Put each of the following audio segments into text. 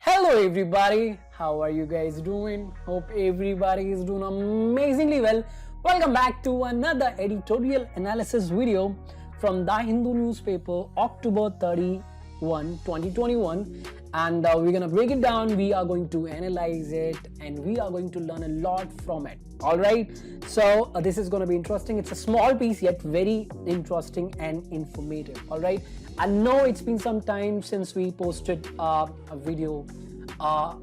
Hello everybody, how are you guys doing? Hope everybody is doing amazingly well. Welcome back to another editorial analysis video from the Hindu newspaper, October 31, 2021. And we're gonna break it down, we are going to analyze it, and we are going to learn a lot from it. Alright, so this is gonna be interesting. It's a small piece yet very interesting and informative. Alright, I know it's been some time since we posted a video, a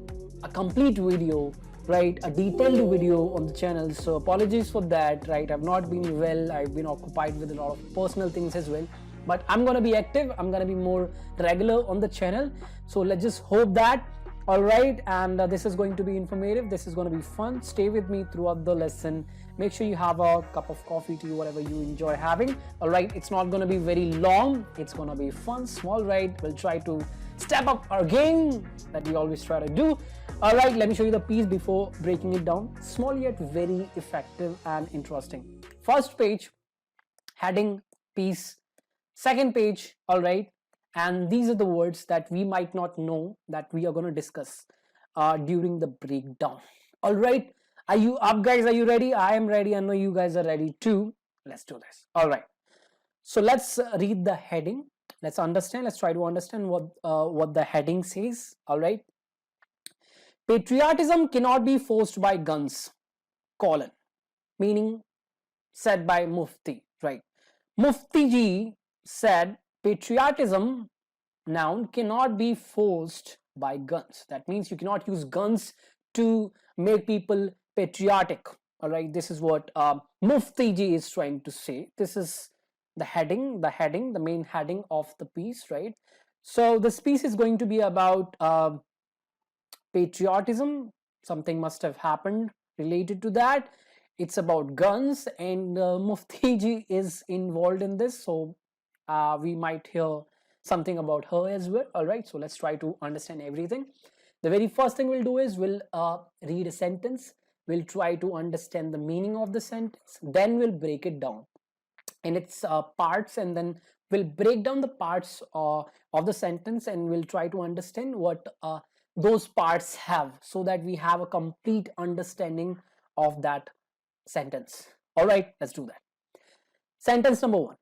complete video, right, a detailed video on the channel, so apologies for that, right. I've not been well, I've been occupied with a lot of personal things as well, but I'm gonna be active, I'm gonna be more regular on the channel, so let's just hope that. All right, and this is going to be informative, this is going to be fun. Stay with me throughout the lesson. Make sure you have a cup of coffee, tea, whatever you enjoy having. All right, it's not going to be very long, it's going to be fun, small, right. We'll try to step up our game that we always try to do. All right, let me show you the piece before breaking it down. Small yet very effective and interesting. First page, heading, piece. Second page, all right, and these are the words that we might not know that we are going to discuss during the breakdown. All right, are you up, guys? Are you ready? I am ready. I know you guys are ready too. Let's do this. All right, so let's read the heading. Let's understand, let's try to understand what the heading says. All right, patriotism cannot be forced by guns, colon, meaning said by Mufti, right. Mufti ji said patriotism, noun, cannot be forced by guns. That means you cannot use guns to make people patriotic. All right, this is what Mufti ji is trying to say. This is the heading, the main heading of the piece, right. So this piece is going to be about patriotism. Something must have happened related to that. It's about guns, and Mufti ji is involved in this, so we might hear something about her as well. All right, so let's try to understand everything. The very first thing we'll do is we'll read a sentence. We'll try to understand the meaning of the sentence. Then we'll break it down in its parts, and then we'll break down the parts of the sentence, and we'll try to understand what those parts have, so that we have a complete understanding of that sentence. All right, let's do that. Sentence number one.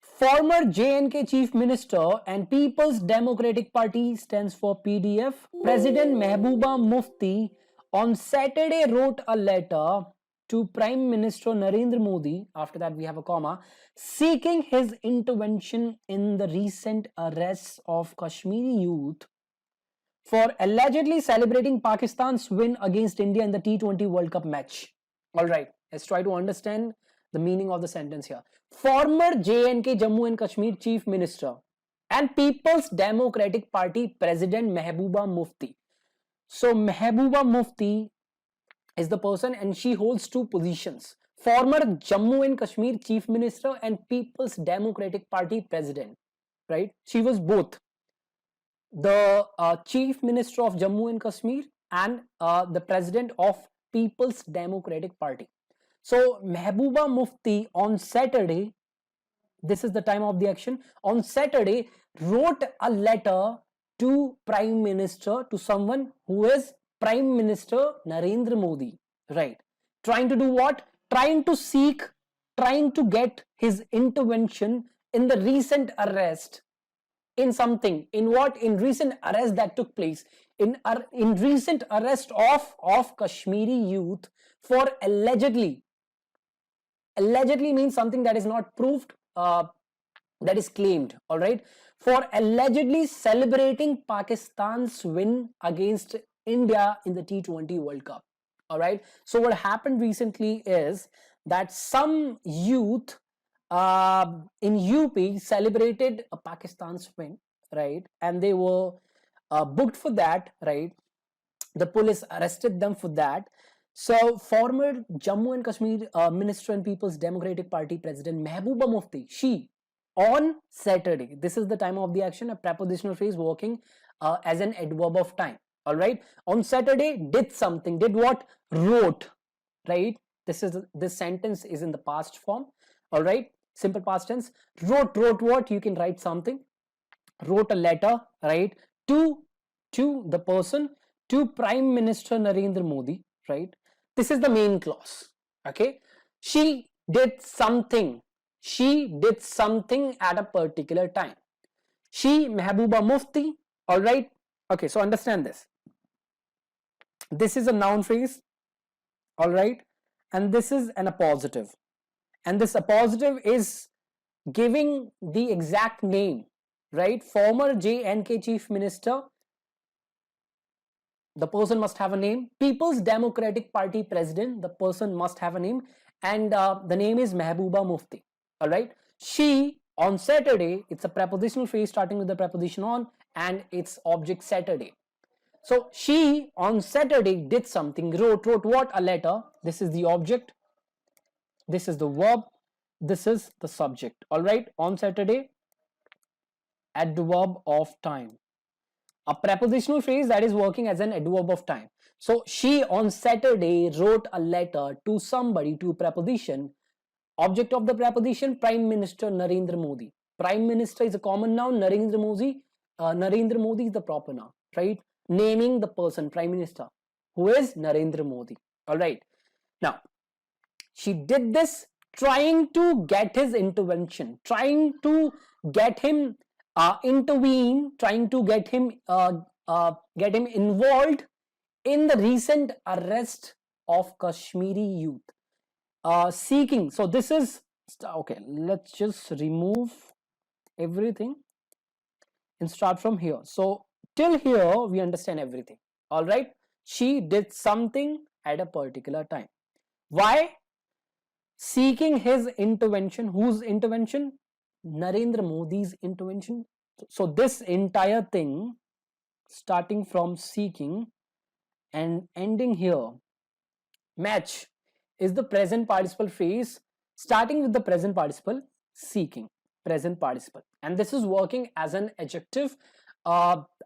Former J&K Chief Minister and People's Democratic Party, stands for PDF, President Mehbooba Mufti on Saturday wrote a letter to Prime Minister Narendra Modi, after that we have a comma, seeking his intervention in the recent arrests of Kashmiri youth for allegedly celebrating Pakistan's win against India in the T20 World Cup match. All right, let's try to understand the meaning of the sentence here. Former J&K Jammu and Kashmir Chief Minister and People's Democratic Party President Mehbooba Mufti. So Mehbooba Mufti is the person, and she holds two positions. Former Jammu and Kashmir Chief Minister and People's Democratic Party President, right? She was both the Chief Minister of Jammu and Kashmir and the President of People's Democratic Party. So Mehbooba Mufti on Saturday, this is the time of the action, on Saturday wrote a letter to Prime Minister, to someone who is Prime Minister Narendra Modi, right? Trying to do what? Trying to get his intervention in the recent arrest, in something, in what? In recent arrest that took place, in recent arrest of Kashmiri youth for allegedly means something that is not proved, that is claimed, all right, for allegedly celebrating Pakistan's win against India in the T20 World Cup. All right, so what happened recently is that some youth in UP celebrated Pakistan's win, right, and they were booked for that, right. The police arrested them for that. So former Jammu and Kashmir Minister and People's Democratic Party President Mehbooba Mufti, she on Saturday, this is the time of the action, a prepositional phrase working as an adverb of time. All right, on Saturday did something, did what? Wrote, right? This sentence is in the past form. All right, simple past tense. Wrote what? You can write something. Wrote a letter, right, to to the person, to Prime Minister Narendra Modi, right? This is the main clause. Okay, she did something. She did something at a particular time. She, Mehbooba Mufti. All right. Okay, so understand this. This is a noun phrase. All right, and this is an appositive, and this appositive is giving the exact name, right? Former JNK Chief Minister, the person must have a name. People's Democratic Party President, the person must have a name, and the name is Mehbooba Mufti. All right. She on Saturday, it's a prepositional phrase starting with the preposition on, and it's object Saturday. So she on Saturday did something, wrote what? A letter. This is the object. This is the verb. This is the subject. All right. On Saturday, adverb of time. A prepositional phrase that is working as an adverb of time. So she on Saturday wrote a letter to somebody, to preposition. Object of the preposition, Prime Minister Narendra Modi. Prime Minister is a common noun. Narendra Modi is the proper noun, right? Naming the person, Prime Minister, who is Narendra Modi. All right. Now, she did this trying to get his intervention, trying to get him intervene, trying to get him involved in the recent arrest of Kashmiri youth. Seeking. So this is okay. Let's just remove everything and start from here. So till here we understand everything. All right. She did something at a particular time. Why? Seeking his intervention. Whose intervention? Narendra Modi's intervention. So this entire thing, starting from seeking and ending here, match, is the present participle phrase starting with the present participle seeking, present participle, and this is working as an adjective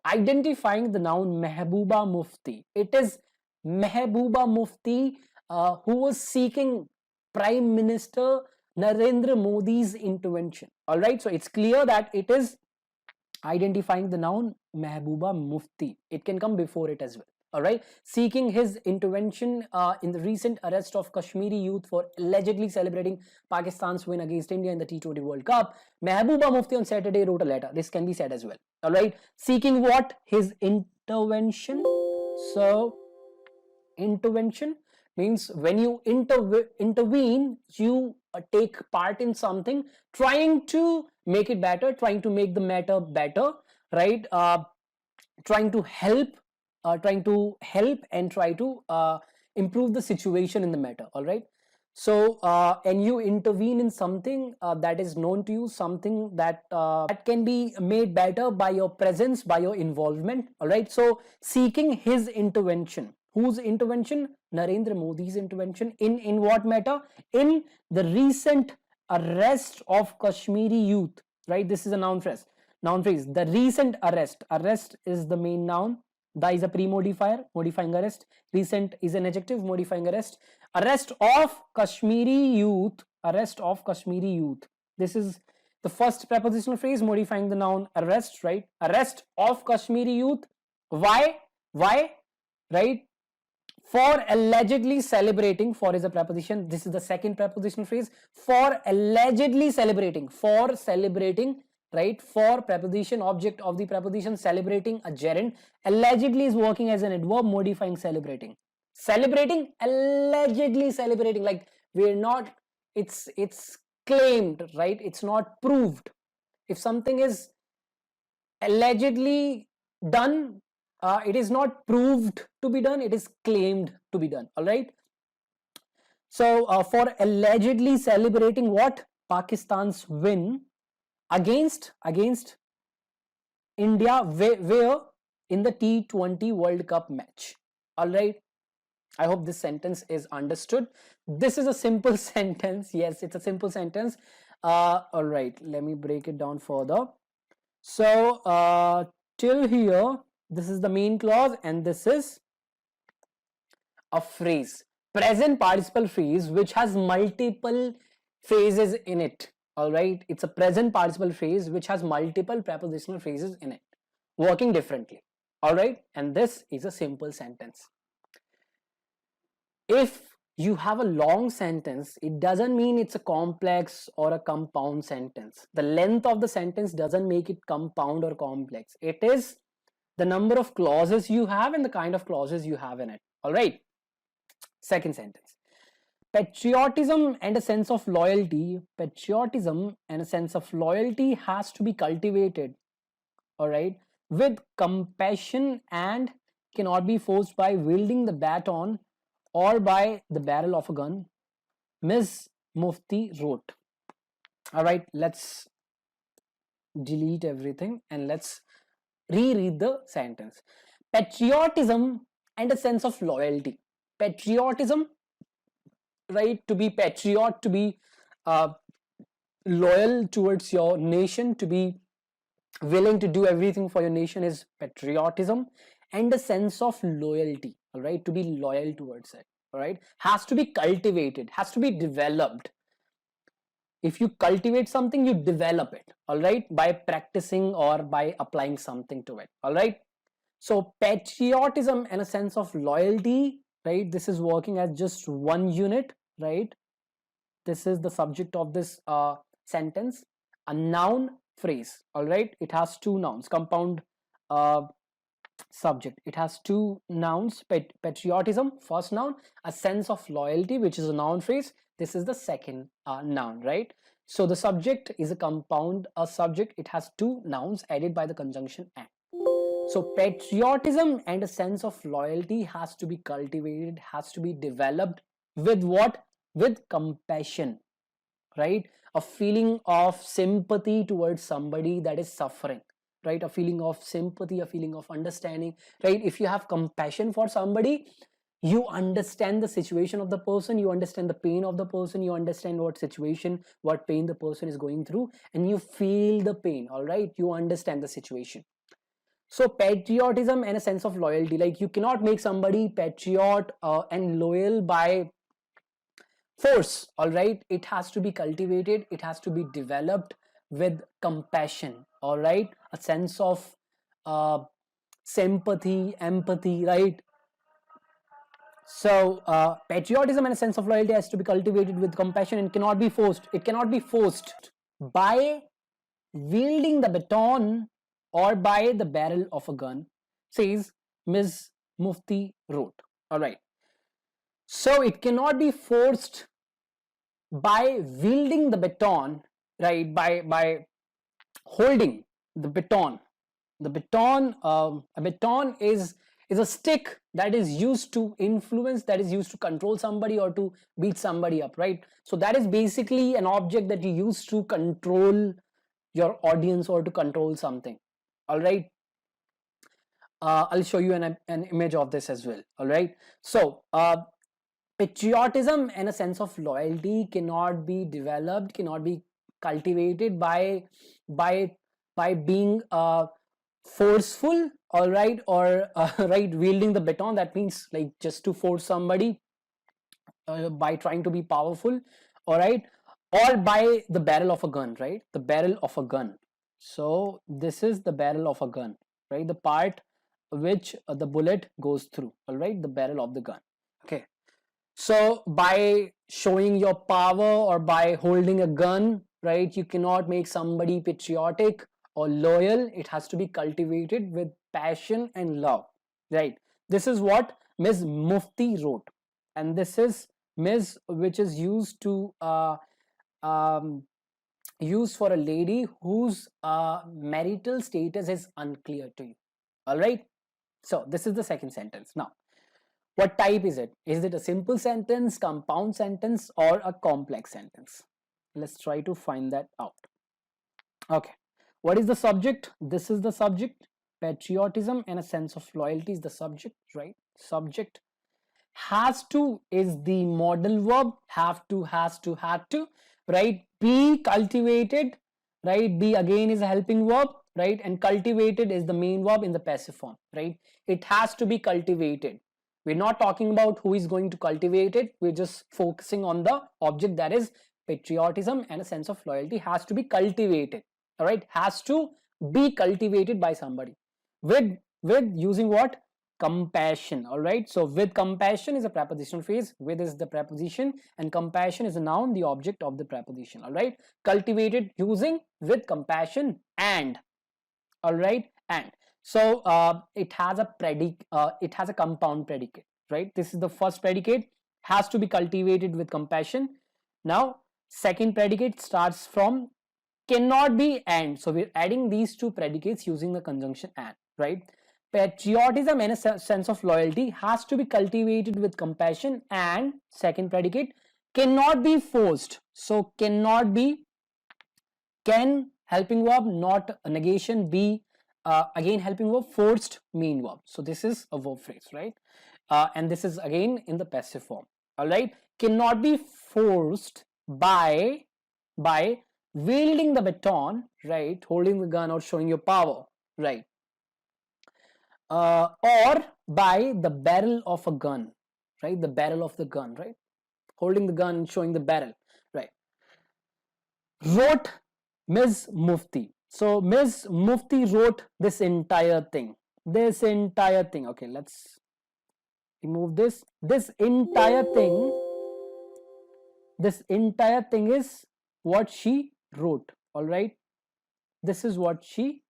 identifying the noun Mehbooba Mufti. It is Mehbooba Mufti who was seeking Prime Minister Narendra Modi's intervention. All right, so it's clear that it is identifying the noun Mehbooba Mufti. It can come before it as well. All right, seeking his intervention in the recent arrest of Kashmiri youth for allegedly celebrating Pakistan's win against India in the T20 World Cup. Mehbooba Mufti on Saturday wrote a letter. This can be said as well. All right, seeking what? His intervention. So intervention means when you intervene, you take part in something, trying to make it better, trying to make the matter better, right? Trying to help and try to improve the situation in the matter. All right, so and you intervene in something that is known to you, something that can be made better by your presence, by your involvement. All right, so seeking his intervention. Whose intervention? Narendra Modi's intervention. In what matter? In the recent arrest of Kashmiri youth, right? This is a noun phrase. The recent arrest. Arrest is the main noun. The is a pre-modifier, modifying arrest. Recent is an adjective, modifying arrest. Arrest of Kashmiri youth. Arrest of Kashmiri youth. This is the first prepositional phrase modifying the noun arrest, right? Arrest of Kashmiri youth. Why? Right? For allegedly celebrating. For is a preposition. This is the second prepositional phrase. For allegedly celebrating. For celebrating. Right? For preposition, object of the preposition, celebrating, a gerund. Allegedly is working as an adverb, modifying celebrating. Celebrating, allegedly celebrating. Like we're not. It's claimed, right? It's not proved. If something is allegedly done, it is not proved to be done, it is claimed to be done. All right, so for allegedly celebrating what? Pakistan's win against India, where in the T20 World Cup match. All right, I hope this sentence is understood. This is a simple sentence. Yes, it's a simple sentence. All right, let me break it down further. So till here, this is the main clause, and this is a phrase, present participle phrase, which has multiple phrases in it. All right, it's a present participle phrase which has multiple prepositional phrases in it, working differently. All right, and this is a simple sentence. If you have a long sentence, it doesn't mean it's a complex or a compound sentence. The length of the sentence doesn't make it compound or complex. It is the number of clauses you have and the kind of clauses you have in it. All right. Second sentence. Patriotism and a sense of loyalty. Patriotism and a sense of loyalty has to be cultivated. All right. With compassion and cannot be forced by wielding the baton or by the barrel of a gun. Ms. Mufti wrote. All right, let's delete everything and let's reread the sentence. Patriotism and a sense of loyalty. Patriotism, right? To be patriot, to be uh, loyal towards your nation, to be willing to do everything for your nation is patriotism, and a sense of loyalty. All right, to be loyal towards it. All right, has to be cultivated, has to be developed. If you cultivate something, you develop it, all right, by practicing or by applying something to it. All right, so patriotism and a sense of loyalty, right, this is working as just one unit, right? This is the subject of this sentence, a noun phrase. All right, it has two nouns, compound uh, subject. It has two nouns. Patriotism, first noun. A sense of loyalty, which is a noun phrase. This is the second noun, right? So the subject is a compound subject. It has two nouns added by the conjunction and. So patriotism and a sense of loyalty has to be cultivated, has to be developed with what? With compassion, right? A feeling of sympathy towards somebody that is suffering, right? A feeling of sympathy, a feeling of understanding, right? If you have compassion for somebody, you understand the situation of the person, you understand the pain of the person, you understand what situation, what pain the person is going through, and you feel the pain. All right, you understand the situation. So patriotism and a sense of loyalty, like you cannot make somebody patriot and loyal by force. All right, it has to be cultivated, it has to be developed with compassion. All right, a sense of uh, sympathy, empathy, right? So patriotism and a sense of loyalty has to be cultivated with compassion and cannot be forced. It cannot be forced by wielding the baton or by the barrel of a gun, says Ms. Mufti wrote. All right, so it cannot be forced by wielding the baton, right? By holding the baton. The baton, a baton is a stick that is used to influence, that is used to control somebody or to beat somebody up, right? So that is basically an object that you use to control your audience or to control something. All right, I'll show you an image of this as well. All right, so patriotism and a sense of loyalty cannot be developed, cannot be cultivated by by being forceful, all right, or right, wielding the baton. That means like just to force somebody by trying to be powerful, all right, or by the barrel of a gun, right? The barrel of a gun. So this is the barrel of a gun, right? The part which the bullet goes through, all right, the barrel of the gun. Okay, so by showing your power or by holding a gun, right, you cannot make somebody patriotic or loyal. It has to be cultivated with passion and love, right? This is what Ms. Mufti wrote, and this is Ms. which is used to um, used for a lady whose marital status is unclear to you. All right. So this is the second sentence. Now, what type is it? Is it a simple sentence, compound sentence, or a complex sentence? Let's try to find that out. Okay. What is the subject? This is the subject. Patriotism and a sense of loyalty is the subject, right? Subject. Has to is the modal verb. Have to, has to, had to, right? Be cultivated, right? Be again is a helping verb, right? And cultivated is the main verb in the passive form, right? It has to be cultivated. We're not talking about who is going to cultivate it. We're just focusing on the object, that is patriotism and a sense of loyalty has to be cultivated. All right, has to be cultivated by somebody with with using what? Compassion. All right. So with compassion is a prepositional phrase. With is the preposition and compassion is a noun, the object of the preposition. All right. Cultivated using with compassion and. All right. And so it has a it has a compound predicate, right? This is the first predicate, has to be cultivated with compassion. Now second predicate starts from cannot be and, so we're adding these two predicates using the conjunction and, right? Patriotism and a sense of loyalty has to be cultivated with compassion, and second predicate cannot be forced, so cannot be, can helping verb, not a negation, be again helping verb, forced main verb. So this is a verb phrase, right? And this is again in the passive form. All right, cannot be forced by wielding the baton, right? Holding the gun or showing your power, right? Or by the barrel of a gun, right? The barrel of the gun, right? Holding the gun and showing the barrel, right? Wrote Ms. Mufti. So Ms. Mufti wrote this entire thing. This entire thing. Okay, let's remove this. This entire thing is what she wrote. All right. This is what she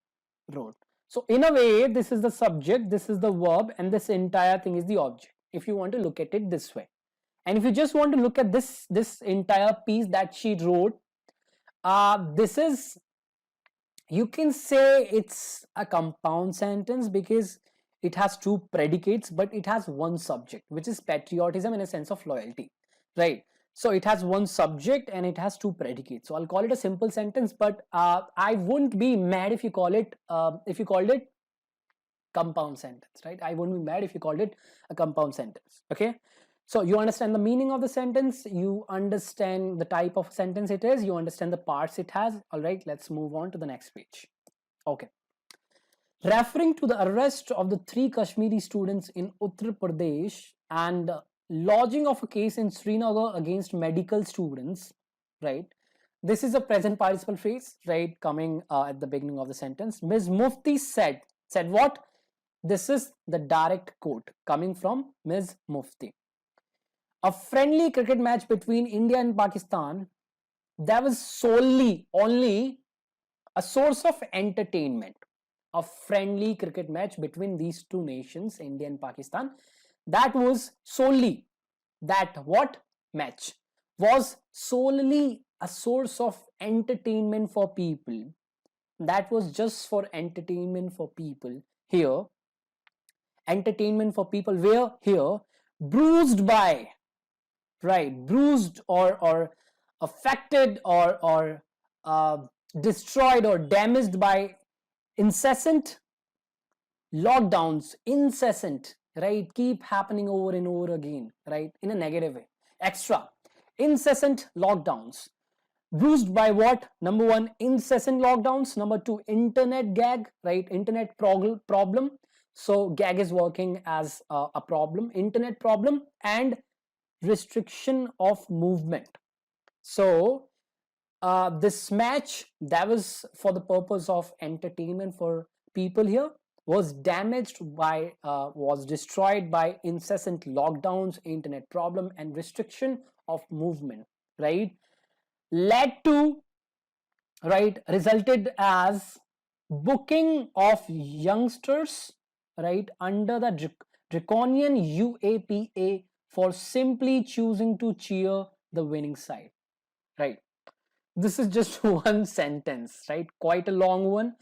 wrote. So in a way, this is the subject, this is the verb, and this entire thing is the object, if you want to look at it this way. And if you just want to look at this entire piece that she wrote, this is, you can say it's a compound sentence because it has two predicates, but it has one subject, which is patriotism and a sense of loyalty, right? So it has one subject and it has two predicates. So I'll call it a simple sentence, but I wouldn't be mad if you called it compound sentence, right? I wouldn't be mad if you called it a compound sentence. Okay, so you understand the meaning of the sentence, you understand the type of sentence it is, you understand the parts it has. All right, let's move on to the next page. Okay, referring to the arrest of the 3 Kashmiri students in Uttar Pradesh and lodging of a case in Srinagar against medical students, right? This is a present participle phrase, right, coming at the beginning of the sentence. Ms. Mufti said what? This is the direct quote coming from Ms. Mufti. A friendly cricket match between India and Pakistan, that was solely only a source of entertainment. A friendly cricket match between these two nations, India and Pakistan, that was solely, that what match was solely a source of entertainment for people. That was just for entertainment for people here. Entertainment for people where? Here, bruised by, right, bruised or affected or destroyed or damaged by incessant lockdowns, incessant, right, keep happening over and over again, right, in a negative way, extra incessant lockdowns. Bruised by what? Number one, incessant lockdowns. Number two, internet gag, right? Internet problem. So gag is working as a problem, internet problem, and restriction of movement. So this match that was for the purpose of entertainment for people here was damaged by, was destroyed by incessant lockdowns, internet problem, and restriction of movement, right? Led to, right, resulted as booking of youngsters, right, under the draconian UAPA for simply choosing to cheer the winning side, right? This is just one sentence, right? Quite a long one.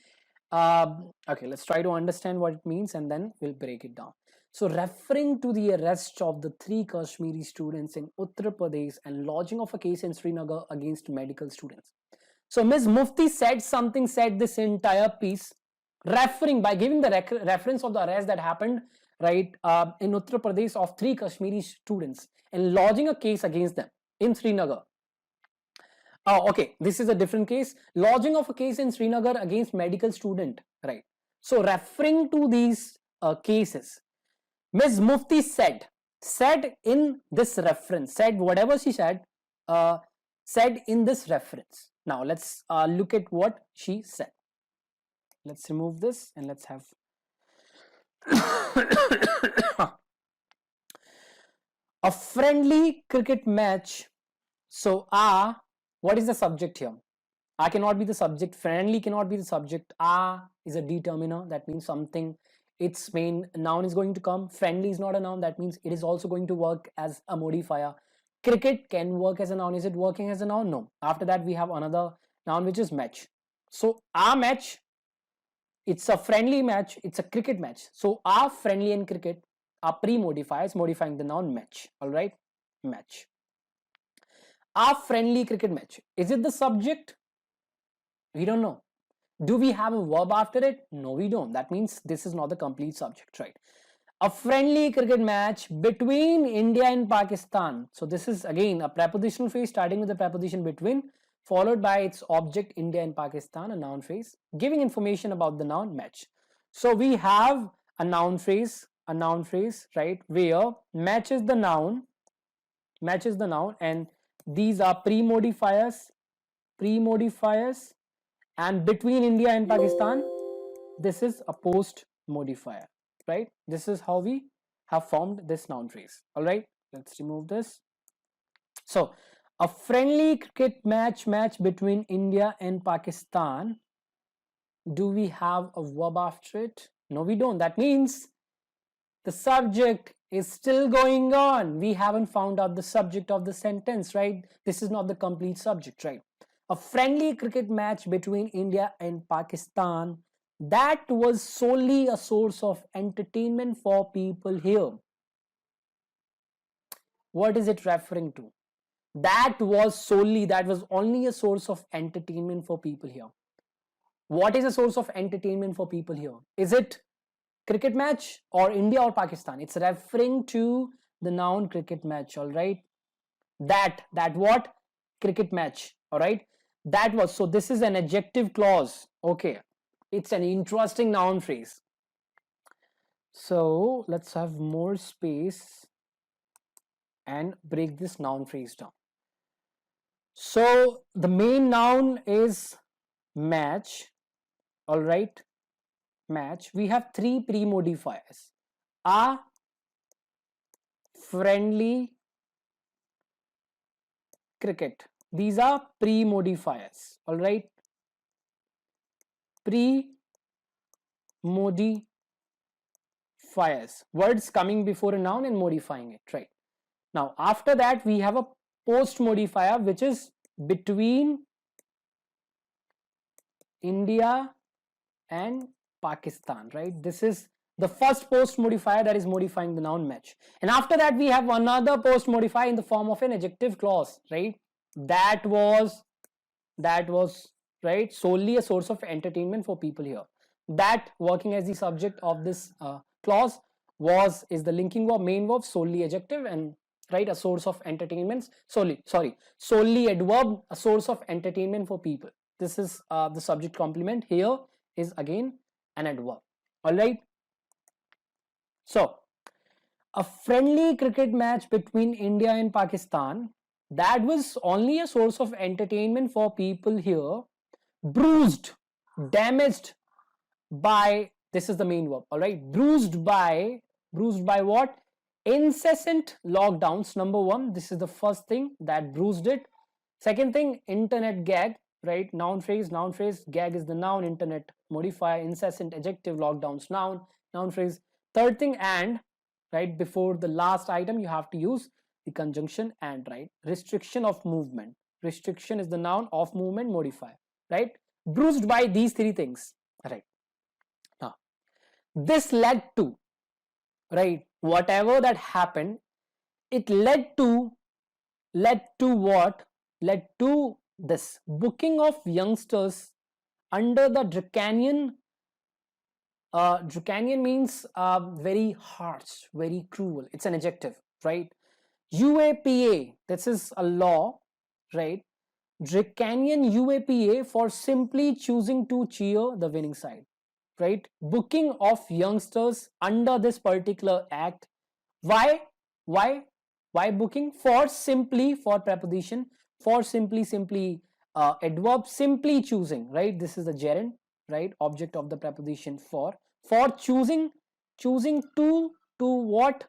Okay, let's try to understand what it means and then we'll break it down. So referring to the arrest of the 3 Kashmiri students in Uttar Pradesh and lodging of a case in Srinagar against medical students. So Ms. Mufti said this entire piece, referring by giving the reference of the arrest that happened, right, in Uttar Pradesh of 3 Kashmiri students and lodging a case against them in Srinagar. Oh, okay, this is a different case. Lodging of a case in Srinagar against medical student, right? So referring to these cases, Ms. Mufti said in this reference, said whatever she said in this reference. Now let's look at what she said. Let's remove this and let's have A friendly cricket match. So, what is the subject here? Cannot be the subject. Friendly cannot be the subject. Is a determiner. That means something. Its main noun is going to come. Friendly is not a noun. That means it is also going to work as a modifier. Cricket can work as a noun. Is it working as a noun? No. After that, we have another noun which is match. So, match, it's a friendly match. It's a cricket match. So, friendly and cricket are pre-modifiers modifying the noun match. All right, match. Friendly cricket match. Is it the subject? We don't know. Do we have a verb after it? No, we don't. That means this is not the complete subject, right? A friendly cricket match between India and Pakistan. So this is again a prepositional phrase starting with the preposition between, followed by its object India and Pakistan, a noun phrase, giving information about the noun match. So we have a noun phrase, right, where match is the noun, and these are pre-modifiers, and between India and Pakistan, this is a post modifier, right? This is how we have formed this noun phrase. All right, let's remove this. So, a friendly cricket match between India and Pakistan. Do we have a verb after it? No, we don't. That means the subject is still going on. We haven't found out the subject of the sentence, right? This is not the complete subject, right? A friendly cricket match between India and Pakistan that was solely a source of entertainment for people here. What is it referring to? That was only a source of entertainment for people here. What is a source of entertainment for people here? Is it cricket match or India or Pakistan? It's referring to the noun cricket match, all right? That what? Cricket match, all right? That was, so this is an adjective clause, okay? It's an interesting noun phrase. So let's have more space and break this noun phrase down. So the main noun is match, all right? Match. We have three pre-modifiers. A friendly cricket. These are pre-modifiers, all right? Pre-modifiers. Words coming before a noun and modifying it, right? Now, after that, we have a post modifier which is between India and Pakistan, right? This is the first post modifier that is modifying the noun match. And after that, we have another post modifier in the form of an adjective clause, right? That was right, solely a source of entertainment for people here. That working as the subject of this clause is the linking verb, main verb, solely adjective, and right, a source of entertainment, solely adverb, a source of entertainment for people. This is the subject complement. Here is again an adverb. All right. So a friendly cricket match between India and Pakistan that was only a source of entertainment for people here, bruised, damaged by, this is the main verb, all right, bruised by what? Incessant lockdowns. Number one, this is the first thing that bruised it. Second thing, internet gag, right? Noun phrase, gag is the noun, internet modifier, incessant adjective, lockdowns noun phrase. Third thing, and, right, before the last item you have to use the conjunction and, right? Restriction of movement. Restriction is the noun, of movement modifier, right? Bruised by these three things, right? Now, this led to, right, whatever that happened, it led to what? Led to this booking of youngsters under the draconian. Draconian means very harsh, very cruel. It's an adjective, right? UAPA, this is a law, right? Draconian UAPA for simply choosing to cheer the winning side, right? Booking of youngsters under this particular act. Why? Why? Why booking? For simply, for preposition, for simply, adverb, simply choosing, right? This is the gerund, right? Object of the preposition for choosing choosing to what?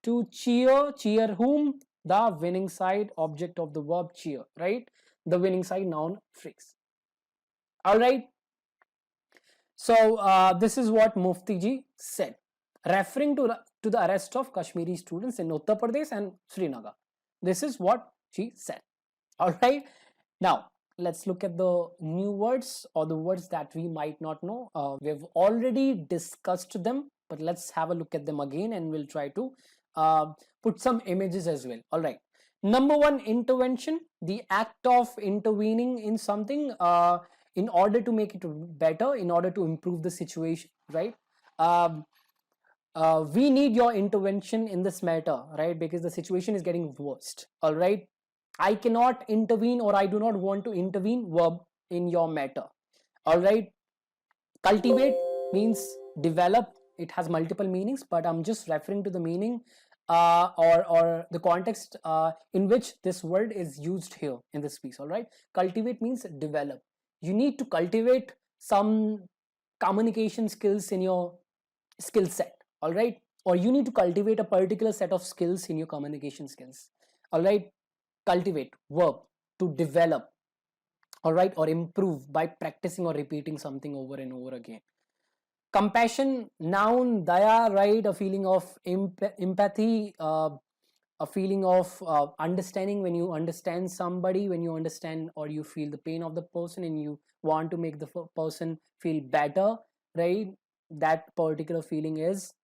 To cheer whom? The winning side, object of the verb cheer, right? The winning side, noun phrase. All right. So this is what Mufti ji said, referring to the arrest of Kashmiri students in Uttar Pradesh and Srinagar. This is what she said. All right. Now let's look at the new words, or the words that we might not know. We've already discussed them, but let's have a look at them again, and we'll try to put some images as well. All right. Number one, intervention, the act of intervening in something in order to make it better, in order to improve the situation, right? Um, we need your intervention in this matter, right? Because the situation is getting worst. All right. I cannot intervene, or I do not want to intervene, verb, in your matter. All right. Cultivate means develop. It has multiple meanings, but I'm just referring to the meaning or the context in which this word is used here in this piece. All right. Cultivate means develop. You need to cultivate some communication skills in your skill set. All right. Or you need to cultivate a particular set of skills in your communication skills. All right. Cultivate, verb, to develop. All right. Or improve by practicing or repeating something over and over again. Compassion, noun, daya, right? A feeling of empathy, a feeling of understanding. When you understand somebody, when you understand or you feel the pain of the person and you want to make the person feel better, right? That particular feeling is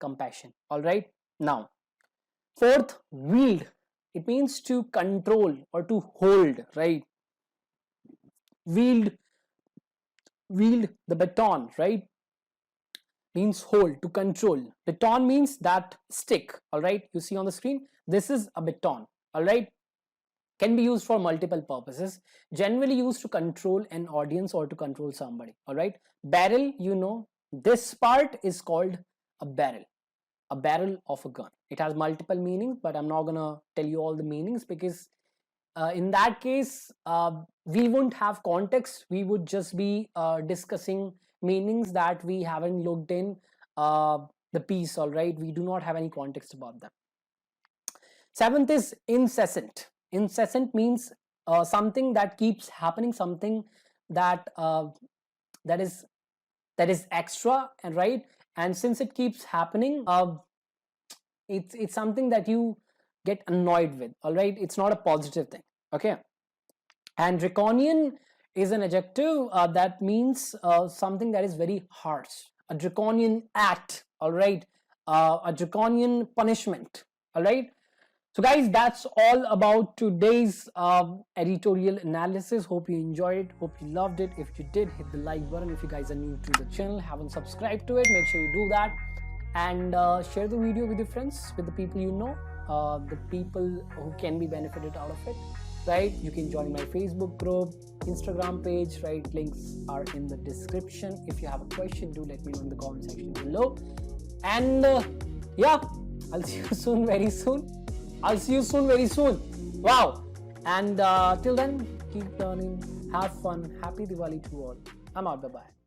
compassion. All right. Now, fourth, wield. It means to control or to hold, right? Wield the baton, right? Means hold, to control. Baton means that stick. All right. You see on the screen, this is a baton. All right. Can be used for multiple purposes, generally used to control an audience or to control somebody. All right. Barrel, you know, this part is called a barrel of a gun. It has multiple meanings, but I'm not gonna tell you all the meanings, because in that case we wouldn't have context. We would just be discussing meanings that we haven't looked in the piece. All right. We do not have any context about them. Seventh is incessant. Incessant means something that keeps happening, something that that is extra, and right, and since it keeps happening, it's something that you get annoyed with. All right. It's not a positive thing. Okay. And draconian is an adjective that means something that is very harsh, a draconian act. All right. A draconian punishment. All right. So guys, that's all about today's editorial analysis. Hope you enjoyed it. Hope you loved it. If you did, hit the like button. If you guys are new to the channel, haven't subscribed to it, make sure you do that. And share the video with your friends, with the people you know, the people who can be benefited out of it, right? You can join my Facebook group, Instagram page, right? Links are in the description. If you have a question, do let me know in the comment section below. And yeah, I'll see you soon, very soon. Wow. And till then, keep learning, have fun. Happy Diwali to all. I'm out. Bye-bye.